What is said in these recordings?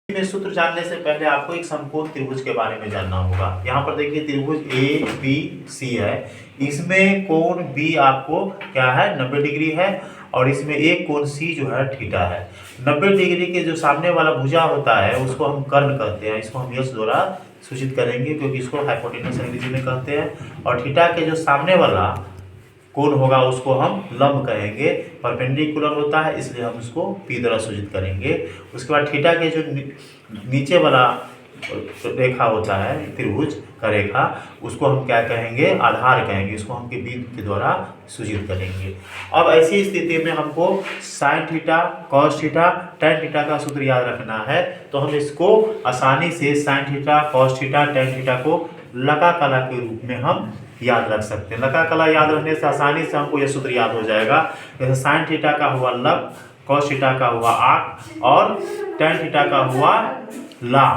में सूत्र जानने से पहले आपको एक समकोण त्रिभुज के बारे में जानना होगा। यहाँ पर देखिए त्रिभुज ए बी सी है, इसमें कोण बी आपको क्या है 90 डिग्री है और इसमें एक कोण सी जो है थीटा है। 90 डिग्री के जो सामने वाला भुजा होता है उसको हम कर्ण कहते हैं, इसको हम यश द्वारा सूचित करेंगे क्योंकि इसको हाइपोटेनस अंग्रेजी में कहते हैं। और थीटा के जो सामने वाला कोण होगा उसको हम लंब कहेंगे, परपेंडिकुलर होता है इसलिए हम उसको पी द्वारा सूचित करेंगे। उसके बाद थीटा के जो नीचे वाला रेखा होता है त्रिभुज का रेखा, उसको हम क्या कहेंगे आधार कहेंगे, इसको हम बी के द्वारा सूचित करेंगे। अब ऐसी स्थिति में हमको sine theta cos theta tan theta का सूत्र याद रखना है, तो हम इसको आसानी से sine theta cos theta tan theta को लका कला के रूप में हम याद रख सकते हैं। लका कला याद रखने से आसानी से हमको यह सूत्र याद हो जाएगा। जैसे साइन थीटा का हुआ लब, कॉस थीटा का हुआ आक और टेन थीटा का हुआ ला।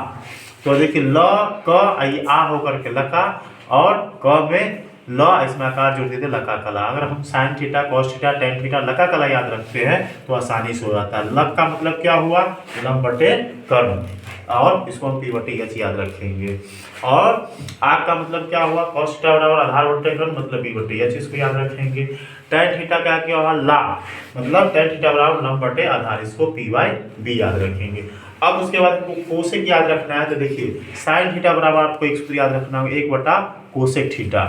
तो देखिए ल क आ होकर के लका और क में ल इसमें आकार जोड़ देते लका कला। अगर हम sine theta cos theta tan theta लका कला याद रखते हैं तो आसानी से हो जाता है। लक का मतलब क्या हुआ लंब बटे कर्ण, और इसको हम पी बटे एच याद रखेंगे। और आग का मतलब क्या हुआ कॉस थीटा बराबर आधार बटे कर्ण मतलब बी बटे एच, इसको याद रखेंगे। टेन थीटा का क्या हुआ ला मतलब टेन थीटा बराबर लंब बटे आधार, इसको पी बाई बी याद रखेंगे। अब उसके बाद हमको कोसेक याद रखना है, तो देखिए साइन थीटा बराबर आपको एक सूत्र याद रखना होगा 1 बटा कोसेक थीटा,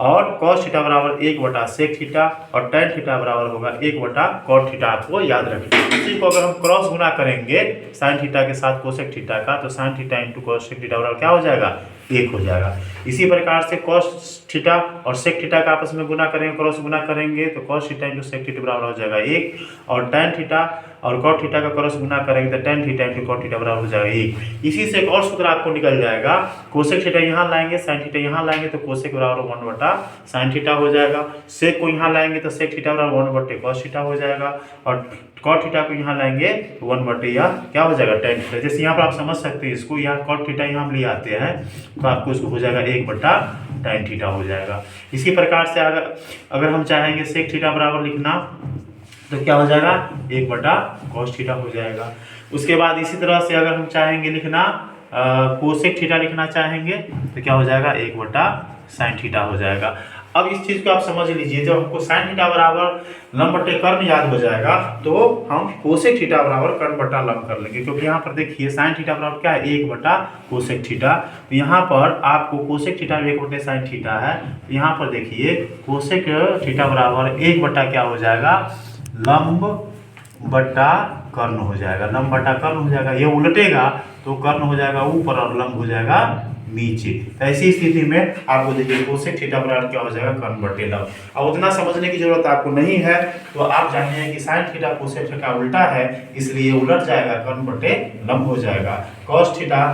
और कॉस थीटा बराबर 1 बटा सेक थीटा, और टेन थीटा बराबर होगा 1 बटा कॉट थीटा, आपको याद रखेंगे। इसी को अगर हम क्रॉस गुना करेंगे साइन थीटा के साथ कोसेक थीटा का, तो sine theta into cosec theta बराबर क्या हो जाएगा 1 हो जाएगा। इसी प्रकार से कॉस थीटा और सेक थीटा का आपस में गुना करेंगे, क्रॉस गुना करेंगे तो cos theta into sec theta बराबर हो जाएगा 1, और टेन थीटा और कॉट थीटा का क्रॉस गुना करेंगे तो tan theta into cot theta बराबर हो जाएगा 1। इसी से एक और सूत्र आपको निकल जाएगा, कोसेक थीटा यहाँ लाएंगे साइन थीटा यहाँ लाएंगे तो कोसेक बराबर 1 बटा साइन थीटा हो जाएगा। सेक को यहाँ लाएंगे तो सेक थीटा बराबर 1 बटे कॉस थीटा हो जाएगा, और कॉट थीटा को यहाँ लाएंगे 1 बटे या क्या हो जाएगा टेन थीटा। जैसे यहाँ पर आप समझ सकते हैं इसको, यहाँ कॉट थीटा यहाँ हम ले आते हैं तो आपको इसको हो जाएगा 1 बटा टेन थीटा हो जाएगा। इसी प्रकार से अगर हम चाहेंगे सेक थीटा बराबर लिखना तो क्या हो जाएगा 1 बटा कॉस थीटा हो जाएगा। उसके बाद इसी तरह से अगर हम चाहेंगे लिखना कोसेक थीटा लिखना चाहेंगे तो क्या हो जाएगा 1 बटा साइन थीटा हो जाएगा। अब इस चीज़ को आप समझ लीजिए, जब हमको साइन थीटा बराबर लंब बटे कर्ण याद हो जाएगा तो हम कोसेक थीटा बराबर कर्ण बटा लंब कर लेंगे, क्योंकि यहाँ पर देखिए साइन थीटा बराबर क्या है 1 बटा कोसेक थीटा। तो यहाँ पर आपको कोसेक थीटा 1 बटे साइन थीटा है, यहाँ पर देखिए कोसेक थीटा बराबर 1 बटा क्या हो जाएगा लंब बटा कर्ण हो जाएगा। लंब बटा कर्ण हो जाएगा, ये उलटेगा तो कर्ण हो जाएगा ऊपर और लंब हो जाएगा नीचे। तो ऐसी स्थिति में आपको देखिए कोसेक थीटा बराबर क्या हो जाएगा कर्ण बटे लंब। अब उतना समझने की जरूरत आपको नहीं है, तो आप जानते हैं कि साइन थीटा कोसेक थीटा उल्टा है इसलिए उलट जाएगा कर्ण बटे लंब हो जाएगा। कॉस थीटा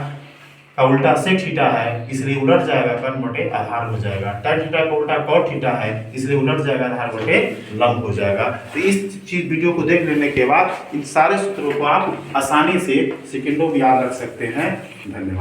का उल्टा सेक थीटा है इसलिए उलट जाएगा कर्ण बटे आधार हो जाएगा। टेन थीटा का उल्टा कॉट थीटा है इसलिए उलट जाएगा आधार बटे लंब हो जाएगा। तो इस चीज वीडियो को देख लेने के बाद इन सारे सूत्रों को आप आसानी से सेकंडों में याद रख सकते हैं। धन्यवाद।